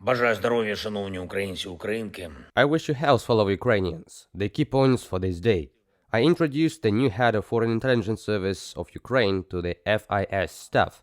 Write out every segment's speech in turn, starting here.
Бажаю здоров'я, шановні українці, українки. I wish you health, fellow Ukrainians. The key points for this day. I introduced the new head of Foreign Intelligence Service of Ukraine to the FIS staff.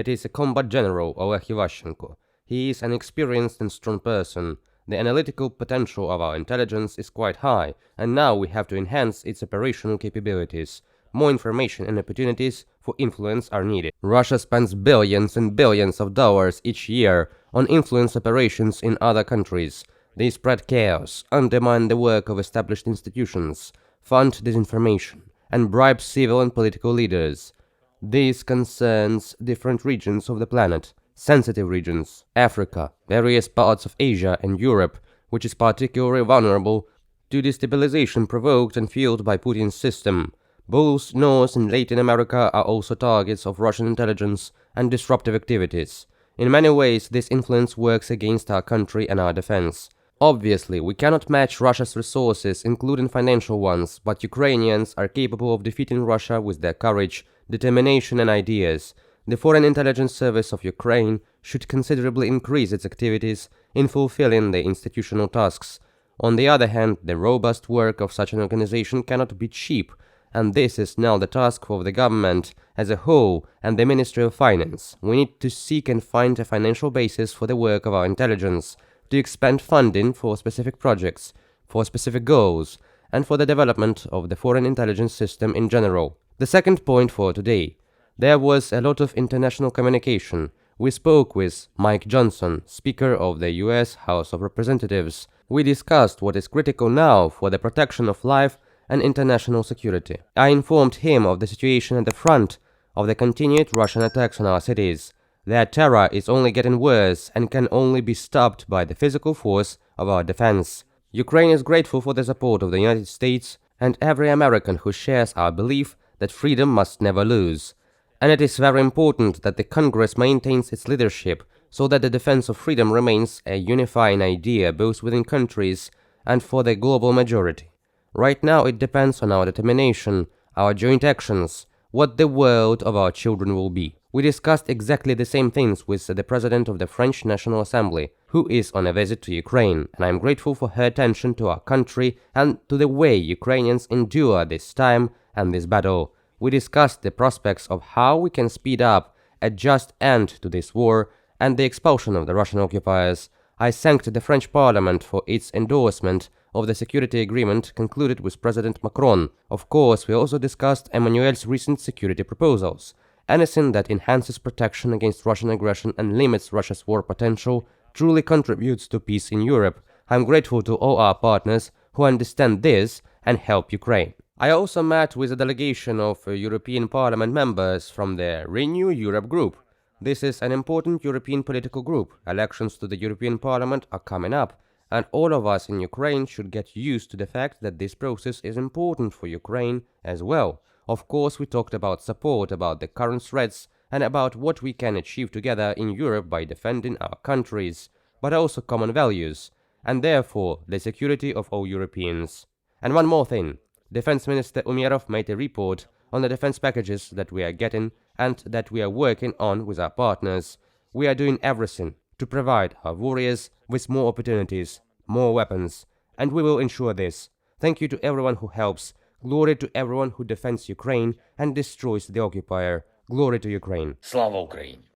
It is a combat general, Oleg Ivashchenko. He is an experienced and strong person. The analytical potential of our intelligence is quite high, and now we have to enhance its operational capabilities. More information and opportunities for influence are needed. Russia spends billions and billions of dollars each year on influence operations in other countries. They spread chaos, undermine the work of established institutions, fund disinformation, and bribe civil and political leaders. This concerns different regions of the planet, sensitive regions, Africa, various parts of Asia and Europe, which is particularly vulnerable to destabilization provoked and fueled by Putin's system. Both North and Latin America are also targets of Russian intelligence and disruptive activities. In many ways, this influence works against our country and our defense. Obviously, we cannot match Russia's resources, including financial ones, but Ukrainians are capable of defeating Russia with their courage, determination and ideas. The Foreign Intelligence Service of Ukraine should considerably increase its activities in fulfilling the institutional tasks. On the other hand, the robust work of such an organization cannot be cheap, and this is now the task for the government as a whole and the Ministry of Finance. We need to seek and find a financial basis for the work of our intelligence, to expand funding for specific projects, for specific goals, and for the development of the foreign intelligence system in general. The second point for today. There was a lot of international communication. We spoke with Mike Johnson, Speaker of the US House of Representatives. We discussed what is critical now for the protection of life and international security. I informed him of the situation at the front, of the continued Russian attacks on our cities. Their terror is only getting worse and can only be stopped by the physical force of our defense. Ukraine is grateful for the support of the United States and every American who shares our belief that freedom must never lose. And it is very important that the Congress maintains its leadership so that the defense of freedom remains a unifying idea both within countries and for the global majority. Right now it depends on our determination, our joint actions, what the world of our children will be. We discussed exactly the same things with the President of the French National Assembly, who is on a visit to Ukraine, and I am grateful for her attention to our country and to the way Ukrainians endure this time and this battle. We discussed the prospects of how we can speed up a just end to this war and the expulsion of the Russian occupiers. I thanked the French Parliament for its endorsement of the security agreement concluded with President Macron. Of course, we also discussed Emmanuel's recent security proposals. Anything that enhances protection against Russian aggression and limits Russia's war potential truly contributes to peace in Europe. I'm grateful to all our partners who understand this and help Ukraine. I also met with a delegation of European Parliament members from the Renew Europe group. This is an important European political group. Elections to the European Parliament are coming up, and all of us in Ukraine should get used to the fact that this process is important for Ukraine as well. Of course, we talked about support, about the current threats, and about what we can achieve together in Europe by defending our countries, but also common values, and therefore the security of all Europeans. And one more thing. Defense Minister Umerov made a report on the defense packages that we are getting and that we are working on with our partners. We are doing everything to provide our warriors with more opportunities, more weapons, and we will ensure this. Thank you to everyone who helps. Glory to everyone who defends Ukraine and destroys the occupier. Glory to Ukraine. Слава Україні!